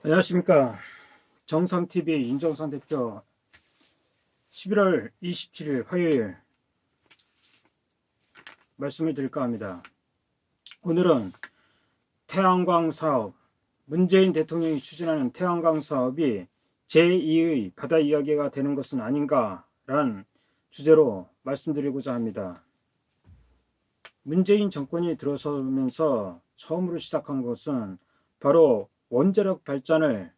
안녕하십니까. 정상TV 윤정상 대표 11월 27일 화요일 말씀을 드릴까 합니다. 오늘은 태양광 사업, 문재인 대통령이 추진하는 태양광 사업이 제2의 바다 이야기가 되는 것은 아닌가라는 주제로 말씀드리고자 합니다. 문재인 정권이 들어서면서 처음으로 시작한 것은 바로 원자력 발전을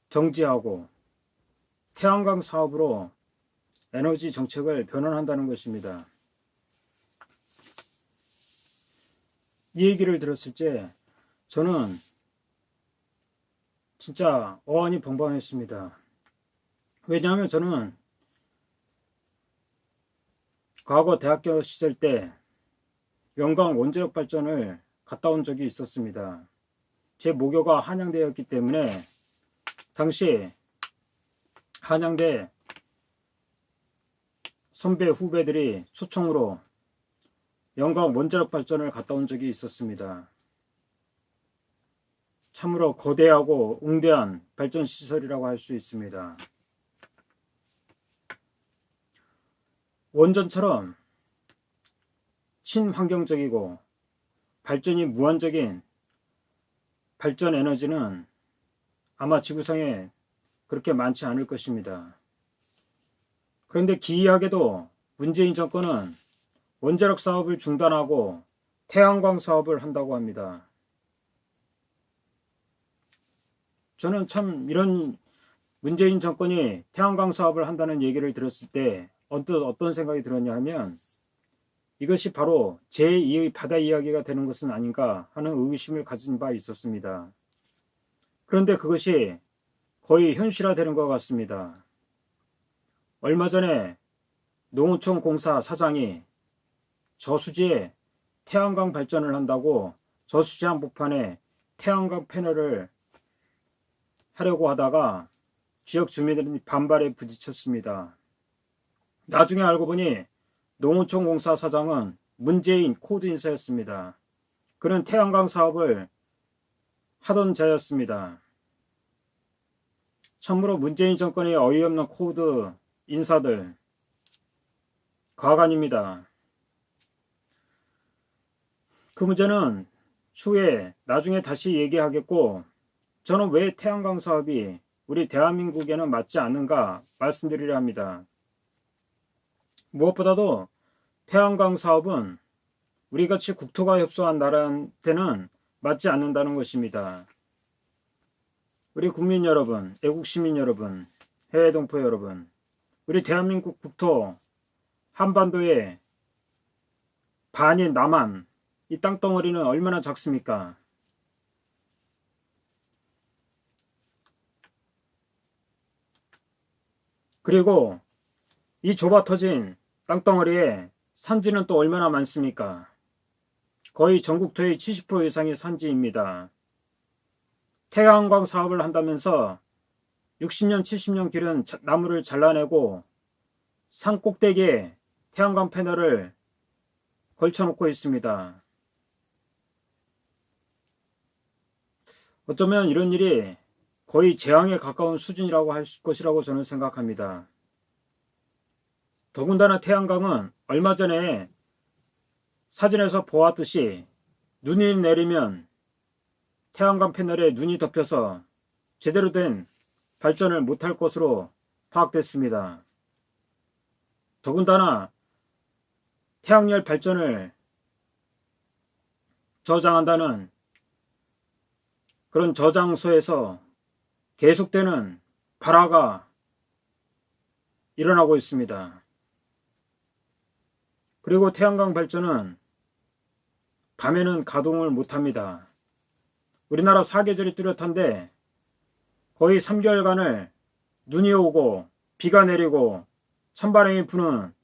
정지하고 태양광 사업으로 에너지 정책을 변환한다는 것입니다. 이 얘기를 들었을 때 저는 진짜 어안이 벙벙했습니다. 왜냐하면 저는 과거 대학교 시절 때 영광 원자력 발전을 갔다 온 적이 있었습니다. 제 모교가 한양대였기 때문에 당시 한양대 선배 후배들이 초청으로 영광 원자력 발전을 갔다 온 적이 있었습니다. 참으로 거대하고 웅대한 발전 시설이라고 할 수 있습니다. 원전처럼 친환경적이고 발전이 무한적인 발전 에너지는 아마 지구상에 그렇게 많지 않을 것입니다. 그런데 기이하게도 문재인 정권은 원자력 사업을 중단하고 태양광 사업을 한다고 합니다. 저는 참 이런 문재인 정권이 태양광 사업을 한다는 얘기를 들었을 때 어떤 생각이 들었냐 하면 이것이 바로 제2의 바다 이야기가 되는 것은 아닌가 하는 의구심을 가진 바 있었습니다. 그런데 그것이 거의 현실화되는 것 같습니다. 얼마 전에 농어촌 공사 사장이 저수지에 태양광 발전을 한다고 저수지 한복판에 태양광 패널을 하려고 하다가 지역 주민들이 반발에 부딪혔습니다. 나중에 알고 보니 농어촌 공사 사장은 문재인 코드 인사였습니다. 그는 태양광 사업을 하던 자였습니다. 참으로 문재인 정권의 어이없는 코드 인사들 과간입니다. 그 문제는 추후에 나중에 다시 얘기하겠고, 저는 왜 태양광 사업이 우리 대한민국에는 맞지 않는가 말씀드리려 합니다. 무엇보다도 태양광 사업은 우리같이 국토가 협소한 나라한테는 맞지 않는다는 것입니다. 우리 국민 여러분, 애국 시민 여러분, 해외 동포 여러분, 우리 대한민국 국토 한반도의 반인 남한, 이 땅덩어리는 얼마나 작습니까? 그리고 이 좁아 터진 땅덩어리에 산지는 또 얼마나 많습니까? 거의 전국토의 70% 이상이 산지입니다. 태양광 사업을 한다면서 60년, 70년 기른 나무를 잘라내고 산 꼭대기에 태양광 패널을 걸쳐놓고 있습니다. 어쩌면 이런 일이 거의 재앙에 가까운 수준이라고 할 것이라고 저는 생각합니다. 더군다나 태양광은 얼마 전에 사진에서 보았듯이 눈이 내리면 태양광 패널에 눈이 덮여서 제대로 된 발전을 못할 것으로 파악됐습니다. 더군다나 태양열 발전을 저장한다는 그런 저장소에서 계속되는 발화가 일어나고 있습니다. 그리고 태양광 발전은 밤에는 가동을 못합니다. 우리나라 사계절이 뚜렷한데 거의 3개월간을 눈이 오고 비가 내리고 찬바람이 부는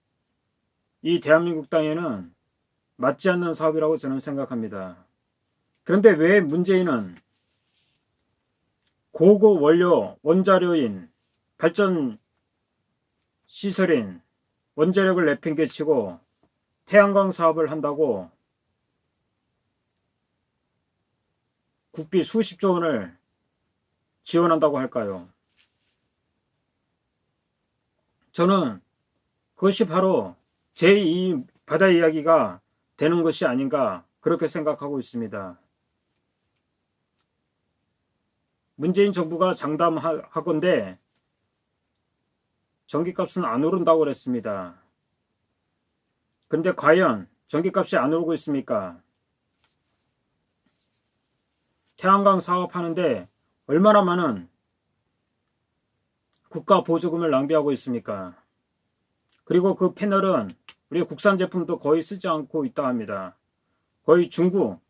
이 대한민국 땅에는 맞지 않는 사업이라고 저는 생각합니다. 그런데 왜 문재인은 고급 원료, 원자료인 발전 시설인 원자력을 내팽개치고 태양광 사업을 한다고 국비 수십조 원을 지원한다고 할까요? 저는 그것이 바로 제2 바다 이야기가 되는 것이 아닌가 그렇게 생각하고 있습니다. 문재인 정부가 장담하건대 전기값은 안 오른다고 그랬습니다. 그런데 과연 전기값이 안 오르고 있습니까? 태양광 사업하는데 얼마나 많은 국가 보조금을 낭비하고 있습니까? 그리고 그 패널은 우리 국산 제품도 거의 쓰지 않고 있다 합니다. 거의 중국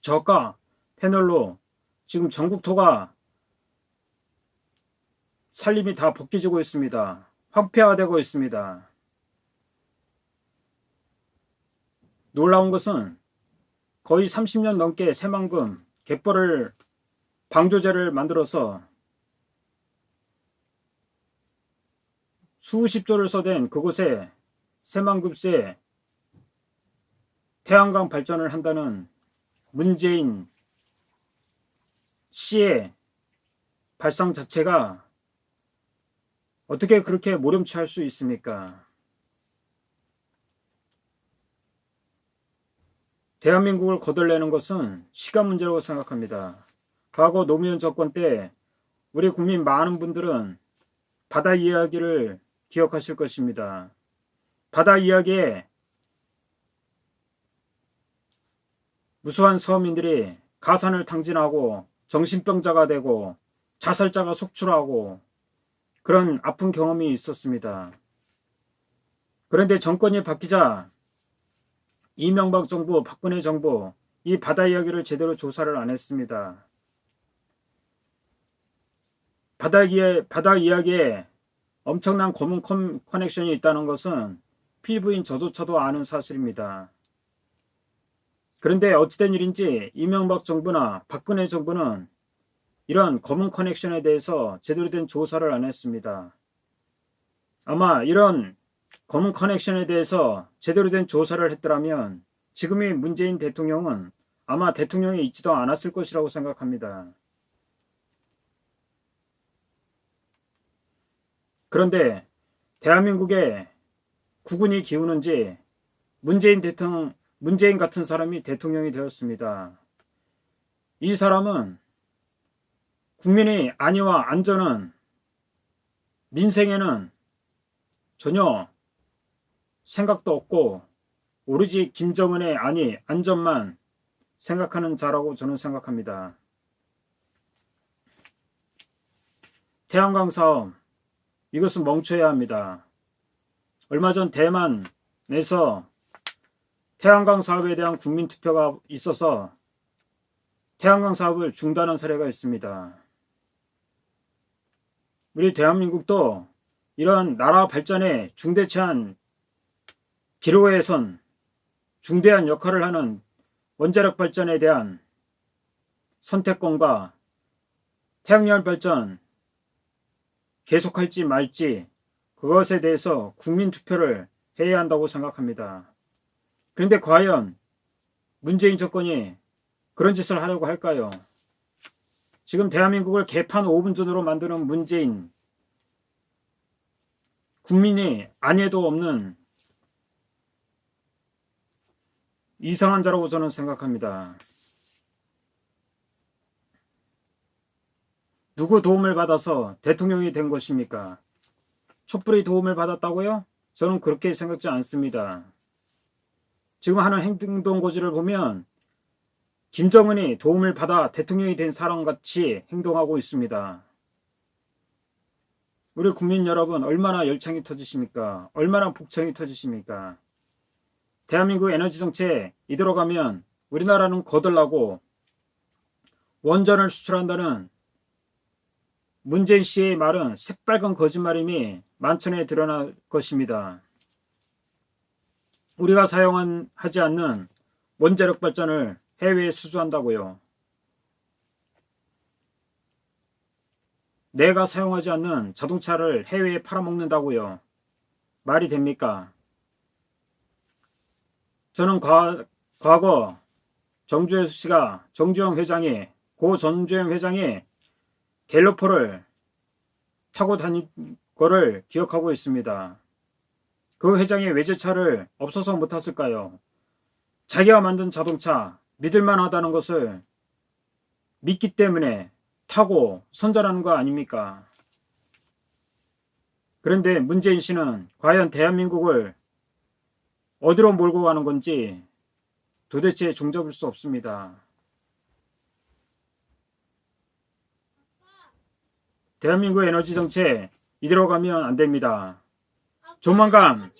저가 패널로 지금 전국토가 살림이 다 벗겨지고 있습니다. 황폐화되고 있습니다. 놀라운 것은 거의 30년 넘게 새만금 갯벌을 방조제를 만들어서 수십조를 써댄 그곳에 새만금새 태양광 발전을 한다는 문재인 씨의 발상 자체가 어떻게 그렇게 모렴치할 수 있습니까? 대한민국을 거덜내는 것은 시간 문제라고 생각합니다. 과거 노무현 정권 때 우리 국민 많은 분들은 바다 이야기를 기억하실 것입니다. 바다 이야기에 무수한 서민들이 가산을 탕진하고 정신병자가 되고 자살자가 속출하고 그런 아픈 경험이 있었습니다. 그런데 정권이 바뀌자 이명박 정부, 박근혜 정부 이 바다 이야기를 제대로 조사를 안 했습니다. 바다 이야기에 엄청난 검은 커넥션이 있다는 것은 피부인 저조차도 아는 사실입니다. 그런데 어찌된 일인지 이명박 정부나 박근혜 정부는 이런 검은 커넥션에 대해서 제대로 된 조사를 안 했습니다. 아마 이런 검은 커넥션에 대해서 제대로 된 조사를 했더라면 지금의 문재인 대통령은 아마 대통령이 있지도 않았을 것이라고 생각합니다. 그런데 대한민국에 국운이 기우는지 문재인 같은 사람이 대통령이 되었습니다. 이 사람은 국민의 안위와 안전은 민생에는 전혀 생각도 없고 오로지 김정은의 안위, 안전만 생각하는 자라고 저는 생각합니다. 태양광 사업 이것은 멈춰야 합니다. 얼마 전 대만에서 태양광 사업에 대한 국민투표가 있어서 태양광 사업을 중단한 사례가 있습니다. 우리 대한민국도 이런 나라 발전에 중대치한 기로에 선 중대한 역할을 하는 원자력 발전에 대한 선택권과 태양열 발전 계속할지 말지 그것에 대해서 국민투표를 해야 한다고 생각합니다. 그런데 과연 문재인 정권이 그런 짓을 하려고 할까요? 지금 대한민국을 개판 5분전으로 만드는 문재인, 국민이 안해도 없는 이상한 자라고 저는 생각합니다. 누구 도움을 받아서 대통령이 된 것입니까? 촛불이 도움을 받았다고요? 저는 그렇게 생각지 않습니다. 지금 하는 행동고지를 보면 김정은이 도움을 받아 대통령이 된 사람같이 행동하고 있습니다. 우리 국민 여러분 얼마나 열창이 터지십니까? 얼마나 복창이 터지십니까? 대한민국 에너지 정책 이대로 가면 우리나라는 거덜나고 원전을 수출한다는 문재인 씨의 말은 새빨간 거짓말임이 만천에 드러날 것입니다. 우리가 사용하지 않는 원자력 발전을 해외에 수주한다고요. 내가 사용하지 않는 자동차를 해외에 팔아먹는다고요. 말이 됩니까? 저는 과거 정주영 회장이 고 전주영 회장이 갤러퍼를 타고 다닌 거를 기억하고 있습니다. 그 회장이 외제차를 없어서 못 탔을까요? 자기가 만든 자동차 믿을만 하다는 것을 믿기 때문에 타고 선전하는 거 아닙니까? 그런데 문재인 씨는 과연 대한민국을 어디로 몰고 가는 건지 도대체 종잡을 수 없습니다. 대한민국 에너지 정책 이대로 가면 안 됩니다. 조만간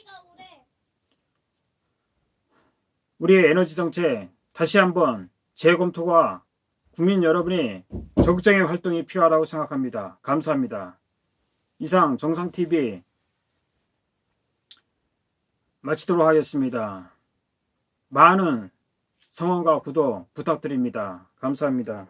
우리의 에너지 정책 다시 한번 재검토가 국민 여러분이 적극적인 활동이 필요하다고 생각합니다. 감사합니다. 이상 정상TV 마치도록 하겠습니다. 많은 성원과 구독 부탁드립니다. 감사합니다.